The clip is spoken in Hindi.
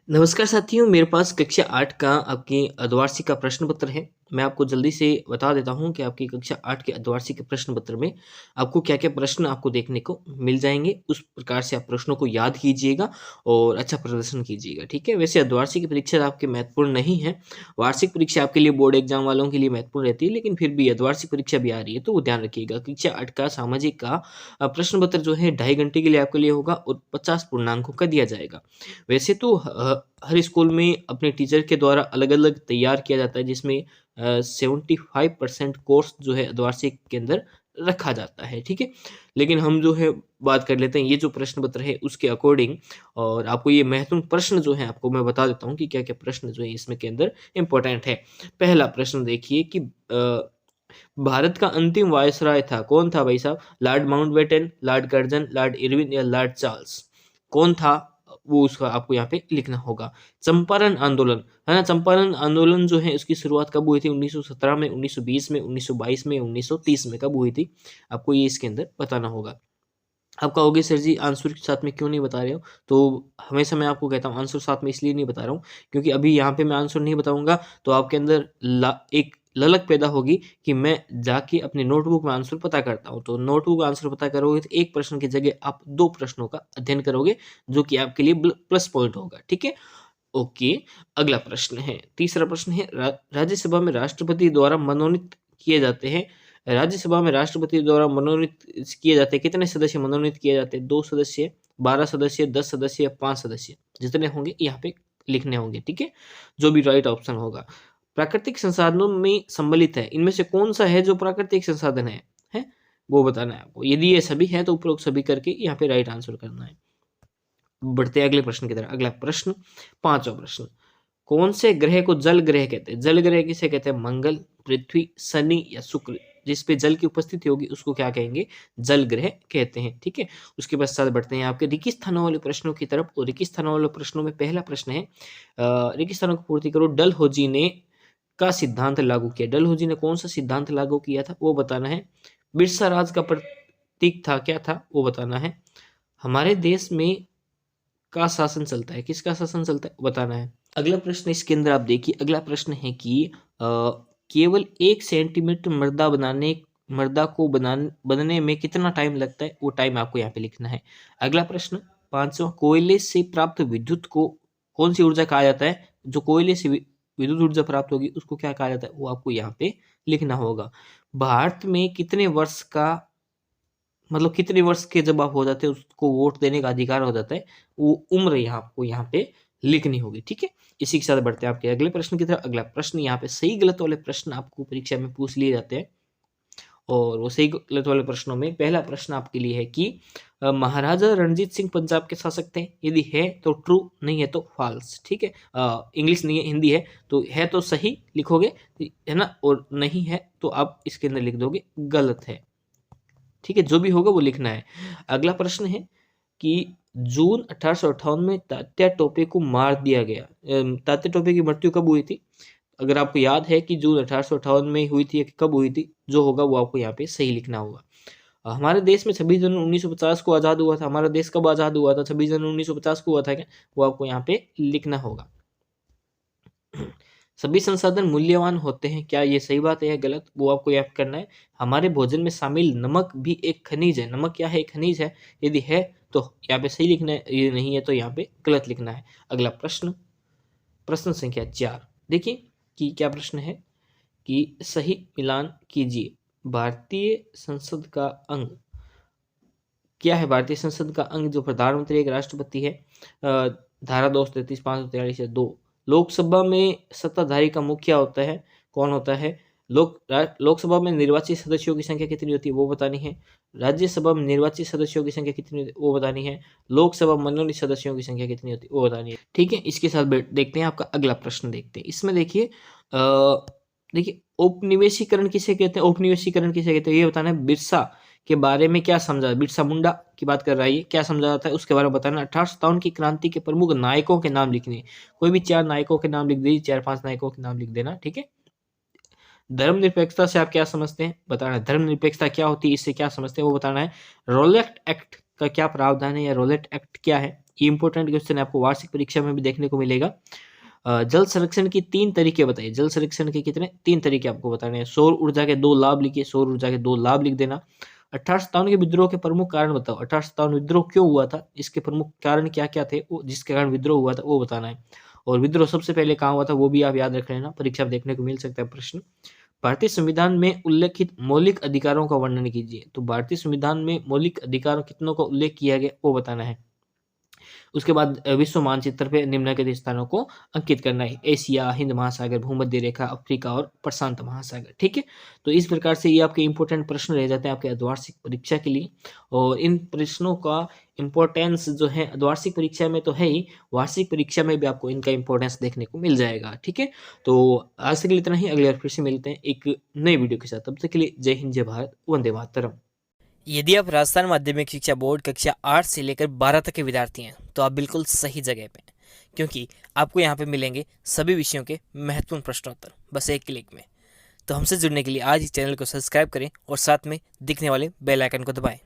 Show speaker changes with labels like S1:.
S1: नमस्कार साथियों, मेरे पास कक्षा 8 का आपकी अर्धवार्षिक का प्रश्न पत्र है। मैं आपको जल्दी से बता देता हूँ कि आपकी कक्षा 8 के अर्धवार्षिक के प्रश्न पत्र में आपको क्या-क्या प्रश्न आपको देखने को मिल जाएँगे। उस प्रकार से आप प्रश्नों को याद कीजिएगा और अच्छा प्रदर्शन कीजिएगा, ठीक है? वैसे अर्धवार्षिक की परीक्षा आपकी महत्वपूर्ण नहीं है। वार्षिक परीक्षा आपके लिए बोर्ड एग्ज़ाम वालों के लिए महत्वपूर्ण रहती है, लेकिन फिर भी अर्धवार्षिक परीक्षा भी आ रही है, तो वो ध्यान रखिएगा। कक्षा 8 का सामाजिक का प्रश्न पत्र जो है 2.5 घंटे के लिए आपके लिए होगा और 50 पूर्णांकों का दिया जाएगा। वैसे तो हर स्कूल में अपने टीचर के द्वारा अलग-अलग तैयार किया जाता है जिसमें 75% कोर्स जो है अर्धवार्षिक के अंदर रखा जाता है, ठीक है? लेकिन हम जो है बात कर लेते हैं ये जो प्रश्न पत्र है उसके अकॉर्डिंग और आपको ये महत्वपूर्ण प्रश्न जो है आपको मैं बता देता हूँ कि क्या-क्या प्रश्न जो है इसमें के अंदर इम्पोर्टेंट है। पहला प्रश्न देखिए कि भारत का अंतिम वायसराय था, कौन था भाई साहब? Lord Mountbatten, Lord Curzon, Lord Irwin या लॉर्ड चार्ल्स? कौन था? वो उसका आपको यहाँ पे लिखना होगा। चंपारण आंदोलन, है ना? चंपारण आंदोलन जो है उसकी शुरुआत कब हुई थी? 1917 में, 1920 में, 1922 में, 1930 में कब हुई थी? आपको ये इसके अंदर बताना होगा। आप कहोगे सर जी आंसर के साथ में क्यों नहीं बता रहे हो? तो हमेशा मैं आपको कहता हूँ आंसर साथ में इसलिए नहीं बता रहा हूँ क्योंकि अभी यहाँ पे मैं आंसर नहीं बताऊँगा तो आपके अंदर एक ललक पैदा होगी कि मैं जाके अपनी नोटबुक में आंसर पता करता हूँ। तो नोटबुक में आंसर पता करोगे तो एक प्रश्न की जगह आप 2 प्रश्नों का अध्ययन करोगे जो कि आपके लिए प्लस पॉइंट होगा, ठीक है? ओके, अगला प्रश्न है, तीसरा प्रश्न है राज्यसभा में राष्ट्रपति द्वारा मनोनीत किए जाते हैं। राज्यसभा में राष्ट्रपति द्वारा मनोनीत किए जाते हैं, कितने सदस्य मनोनीत किए जाते हैं? 2 सदस्य, 12 सदस्य, 10 सदस्य या 5 सदस्य? जितने होंगे यहाँ पे लिखने होंगे, ठीक है? जो भी राइट ऑप्शन होगा। प्राकृतिक संसाधनों में सम्मिलित है, इनमें से कौन-सा है जो प्राकृतिक संसाधन है? हैं? वो बताना है आपको। यदि ये सभी हैं तो उपरोक्त सभी करके यहाँ पे राइट आंसर करना है। बढ़ते हैं अगले प्रश्न की तरफ। अगला प्रश्न, 5वां प्रश्न। कौन से ग्रह को जल ग्रह कहते हैं? जल ग्रह किसे कहते हैं? मंगल, पृथ्वी, शनि या शुक्र? जिस पे जल की उपस्थिति होगी उसको क्या कहेंगे? जल ग्रह कहते हैं, ठीक है? उसके पश्चात बढ़ते हैं आपके रिक्त स्थानों वाले प्रश्नों की तरफ और रिक्त स्थानों वाले प्रश्नों में पहला प्रश्न है रिक्त स्थानों को पूर्ति करो। डलहौजी ने का सिद्धांत लागू किया। डलहौजी ने कौन सा सिद्धांत लागू किया था? वो बताना है। बिरसा राज का प्रतीक था, क्या था? वो बताना है। हमारे देश में का शासन चलता है, किसका शासन चलता है? बताना है। अगला प्रश्न इसके अंदर आप देखिए, अगला प्रश्न है कि केवल 1 सेंटीमीटर मर्दा को बनने में कितना टाइम लगता है? वो टाइम आपको यहाँ पे लिखना है। अगला प्रश्न 5वां, कोयले से प्राप्त विद्युत को कौन-सी ऊर्जा कहा जाता है? जो कोयले से विद्युत ऊर्जा प्राप्त होगी उसको क्या कहा जाता है? वो आपको यहाँ पे लिखना होगा। भारत में कितने वर्ष का मतलब कितने वर्ष के जब आप हो जाते हैं उसको वोट देने का अधिकार हो जाता है, वो उम्र यहाँ आपको यहाँ पे लिखनी होगी, ठीक है? इसी के साथ बढ़ते हैं आपके अगले प्रश्न की तरफ। अगला प्रश्न यहाँ पे सही गलत वाले प्रश्न आपको परीक्षा में पूछ लिए जाते हैं और वो सही गलत वाले प्रश्नों में पहला प्रश्न आपके लिए है कि महाराजा रणजीत सिंह पंजाब के शासक थे? यदि है तो ट्रू, नहीं है तो फॉल्स, ठीक है? इंग्लिश नहीं है, हिंदी है तो सही लिखोगे, है ना? और नहीं है तो आप इसके अंदर लिख दोगे गलत है। ठीक है, जो भी होगा वो लिखना है। अगला प्रश्न है कि जून 1858 में तात्या टोपे को मार दिया गया। तात्या टोपे की मृत्यु कब हुई थी? अगर आपको याद है कि जून 1858 में हुई थी या कब हुई थी, जो होगा वो आपको यहाँ पे सही लिखना होगा। हमारे देश में 26 जनवरी 1950 को आज़ाद हुआ था। हमारा देश कब आज़ाद हुआ था? 26 जनवरी 1950 को हुआ था क्या? वो आपको यहाँ पे लिखना होगा। सभी संसाधन मूल्यवान होते हैं, क्या ये सही बात है या गलत? वो आपको याद करना है। हमारे भोजन में शामिल नमक भी एक खनिज है। नमक क्या है? एक खनिज है। यदि है तो यहाँ पे सही लिखना है, यदि नहीं है तो यहाँ पे गलत लिखना है। अगला प्रश्न, प्रश्न संख्या 4 देखिए कि क्या प्रश्न है कि सही मिलान कीजिए। भारतीय संसद का अंग क्या है? भारतीय संसद का अंग जो प्रधानमंत्री एक राष्ट्रपति है, धारा 233 543 या 2। लोकसभा में सत्ताधारी का मुखिया होता है, कौन होता है? लोकसभा में निर्वाचित सदस्यों की संख्या कितनी होती है वो बतानी है। राज्यसभा में निर्वाचित सदस्यों की संख्या कितनी होती है वो बतानी है। लोकसभा मनोनीत सदस्यों की संख्या कितनी होती है वो बतानी है, ठीक है? इसके साथ देखते हैं आपका अगला प्रश्न देखते हैं। इसमें देखिए औपनिवेशीकरण किसे कहते हैं? औपनिवेशीकरण किसे कहते हैं ये बताना है। बिरसा के बारे में क्या समझा? बिरसा मुंडा की बात कर रहा है ये, क्या समझा जाता है उसके बारे में बताना। 1857 की क्रांति के प्रमुख नायकों के नाम लिखने, कोई भी 4 नायकों के नाम लिख दीजिए, 4-5 नायकों के नाम लिख देना, ठीक है? धर्मनिरपेक्षता से आप क्या समझते हैं बताना है। धर्मनिरपेक्षता क्या होती है, इससे क्या समझते हैं वो बताना है। रोलेट एक्ट का क्या प्रावधान है या रोलेट एक्ट क्या है ये इंपॉर्टेंट क्वेश्चन आपको वार्षिक परीक्षा में भी देखने को मिलेगा। जल संरक्षण की 3 तरीके बताइए। जल संरक्षण के कितने 3 तरीके आपको बताने हैं। सौर ऊर्जा के 2 लाभ लिखिए, सौर ऊर्जा के 2 लाभ लिख देना। 1857 के विद्रोह के प्रमुख कारण बताओ। 1857 विद्रोह क्यों हुआ था, इसके प्रमुख कारण क्या-क्या थे, वो जिसके कारण विद्रोह हुआ था वो बताना है। और विद्रोह सबसे पहले कहाँ हुआ था वो भी आप याद रख लेना, परीक्षा में देखने को मिल सकता है प्रश्न। भारतीय संविधान में उल्लेखित मौलिक अधिकारों का वर्णन कीजिए। तो भारतीय संविधान में मौलिक अधिकारों कितनों का उल्लेख किया गया वो बताना है। उसके बाद विश्व मानचित्र पे निम्नलिखित स्थानों को अंकित करना है। एशिया, हिंद महासागर, भूमध्य रेखा, अफ्रीका और प्रशांत महासागर। ठीक है, तो इस प्रकार से ये आपके इंपॉर्टेंट प्रश्न रह जाते हैं आपके अर्धवार्षिक परीक्षा के लिए। और इन प्रश्नों का इंपॉर्टेंस जो है अर्धवार्षिक परीक्षा में तो है ही, वार्षिक परीक्षा में भी आपको इनका इंपॉर्टेंस देखने को मिल जाएगा। ठीक है, तो आज के लिए इतना ही। अगली बार फिर से मिलते हैं एक नए वीडियो के साथ। तब तक के लिए जय हिंद, जय भारत, वंदे मातरम।
S2: यदि आप राजस्थान माध्यमिक शिक्षा बोर्ड कक्षा 8 से लेकर 12 तक के विद्यार्थी हैं तो आप बिल्कुल सही जगह पे हैं, क्योंकि आपको यहाँ पे मिलेंगे सभी विषयों के महत्वपूर्ण प्रश्नोत्तर बस एक क्लिक में। तो हमसे जुड़ने के लिए आज इस चैनल को सब्सक्राइब करें और साथ में दिखने वाले बेल आइकन को दबाएं।